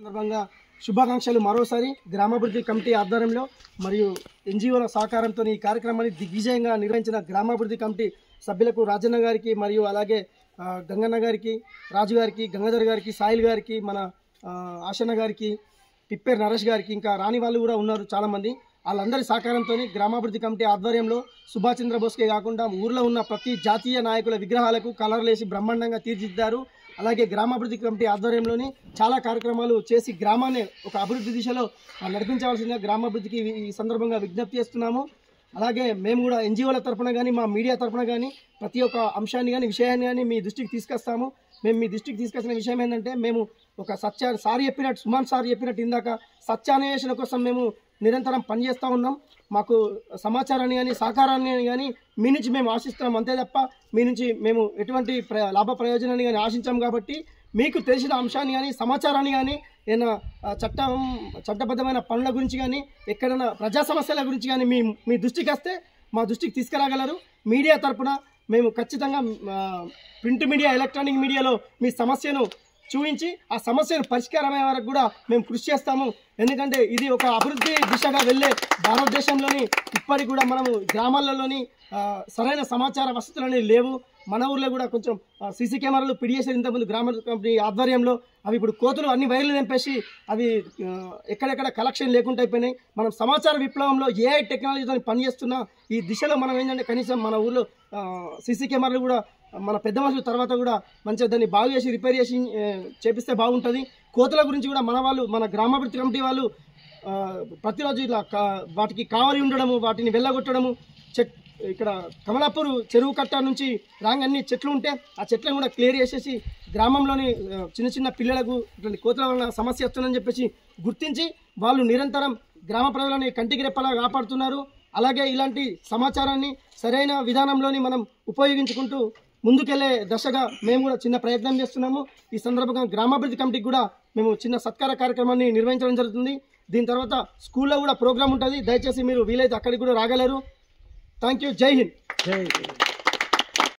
సందర్భంగా శుభాకాంక్షలు మరోసారి గ్రామాభివృద్ధి కమిటీ ఆధ్వర్యంలో మరియు ఎన్జిఓల సహకారంతో ఈ కార్యక్రమాన్ని దిగ్విజయంగా నిర్వహించిన గ్రామాభివృద్ధి కమిటీ సభ్యులకు రాజన్న గారికి మరియు అలాగే గంగన్న గారికి, రాజు గారికి, గంగాధర్ గారికి, సాయిల్ గారికి, మన ఆశన్న గారికి, పిప్పేరు నరేష్ గారికి, ఇంకా రాని వాళ్ళు కూడా ఉన్నారు చాలామంది. వాళ్ళందరి సహకారంతో గ్రామాభివృద్ధి కమిటీ ఆధ్వర్యంలో సుభాష్ చంద్రబోస్కే కాకుండా ఊర్లో ఉన్న ప్రతి జాతీయ నాయకుల విగ్రహాలకు కలర్లేసి బ్రహ్మాండంగా తీర్చిదిద్దారు. అలాగే గ్రామాభివృద్ధి కమిటీ ఆధ్వర్యంలోని చాలా కార్యక్రమాలు చేసి గ్రామాన్ని ఒక అభివృద్ధి దిశలో నడిపించవలసిందిగా గ్రామాభివృద్ధికి ఈ సందర్భంగా విజ్ఞప్తి చేస్తున్నాము. అలాగే మేము కూడా ఎన్జిఓల తరఫున కానీ మా మీడియా తరఫున కానీ ప్రతి ఒక్క అంశాన్ని కానీ విషయాన్ని కానీ మీ దృష్టికి తీసుకొస్తాము. మేము మీ దృష్టికి తీసుకొచ్చిన విషయం ఏంటంటే, మేము ఒక సుమాన్ సార్ చెప్పినట్టు ఇందాక సత్యాన్వేషణ కోసం మేము నిరంతరం పనిచేస్తూ ఉన్నాం. మాకు సమాచారాన్ని కానీ సహకారాన్ని కానీ మీ నుంచి మేము ఆశిస్తున్నాం, అంతే తప్ప మీ నుంచి మేము ఎటువంటి లాభ ప్రయోజనాన్ని కానీ ఆశించాం. కాబట్టి మీకు తెలిసిన అంశాన్ని కానీ సమాచారాన్ని కానీ ఏదైనా చట్టబద్ధమైన పనుల గురించి కానీ ఎక్కడైనా ప్రజా సమస్యల గురించి కానీ మీ దృష్టికి వస్తే మా దృష్టికి తీసుకురాగలరు. మీడియా తరపున మేము ఖచ్చితంగా ప్రింట్ మీడియా, ఎలక్ట్రానిక్ మీడియాలో మీ సమస్యను చూపించి ఆ సమస్యను పరిష్కారమయ్యే వరకు కూడా మేము కృషి చేస్తాము. ఎందుకంటే ఇది ఒక అభివృద్ధి దిశగా వెళ్ళే భారతదేశంలోని ఇప్పటికి కూడా మనము గ్రామాలలోని సరైన సమాచార వసతులు అనేవి లేవు. మన ఊర్లో కూడా కొంచెం సీసీ కెమెరాలు పిడిచేసారు ఇంతకుముందు గ్రామ కంపెనీ ఆధ్వర్యంలో. అవి ఇప్పుడు కోతులు అన్ని వైర్లు తెంపేసి అవి ఎక్కడెక్కడ కలెక్షన్ లేకుండా అయిపోయినాయి. మనం సమాచార విప్లవంలో ఏఐ టెక్నాలజీతో పనిచేస్తున్న ఈ దిశలో మనం ఏంటంటే కనీసం మన ఊర్లో సీసీ కెమెరాలు కూడా మన పెద్ద మనుషుల తర్వాత కూడా మంచిగా దాన్ని బాగు చేసి రిపేర్ చేసి చేపిస్తే బాగుంటుంది. కోతుల గురించి కూడా మన గ్రామాభివృద్ధి కమిటీ వాళ్ళు ప్రతిరోజు ఇట్లా వాటికి కావలి ఉండడము, వాటిని వెళ్ళగొట్టడము. ఇక్కడ కమలాపూర్ చెరువు కట్ట నుంచి అన్ని చెట్లు ఉంటే ఆ చెట్లను కూడా క్లియర్ చేసేసి గ్రామంలోని చిన్న చిన్న పిల్లలకు ఇట్లాంటి కోతుల వలన సమస్య వస్తుందని చెప్పేసి గుర్తించి వాళ్ళు నిరంతరం గ్రామ ప్రజలని కంటికి రెప్పలా కాపాడుతున్నారు. అలాగే ఇలాంటి సమాచారాన్ని సరైన విధానంలోని మనం ఉపయోగించుకుంటూ ముందుకెళ్లే దశగా మేము కూడా చిన్న ప్రయత్నం చేస్తున్నాము. ఈ సందర్భంగా గ్రామాభివృద్ధి కమిటీకి కూడా మేము చిన్న సత్కార కార్యక్రమాన్ని నిర్వహించడం జరుగుతుంది. దీని తర్వాత స్కూల్లో కూడా ప్రోగ్రాం ఉంటుంది. దయచేసి మీరు వీలైతే అక్కడికి కూడా రాగలరు. Thank you. జై హింద్.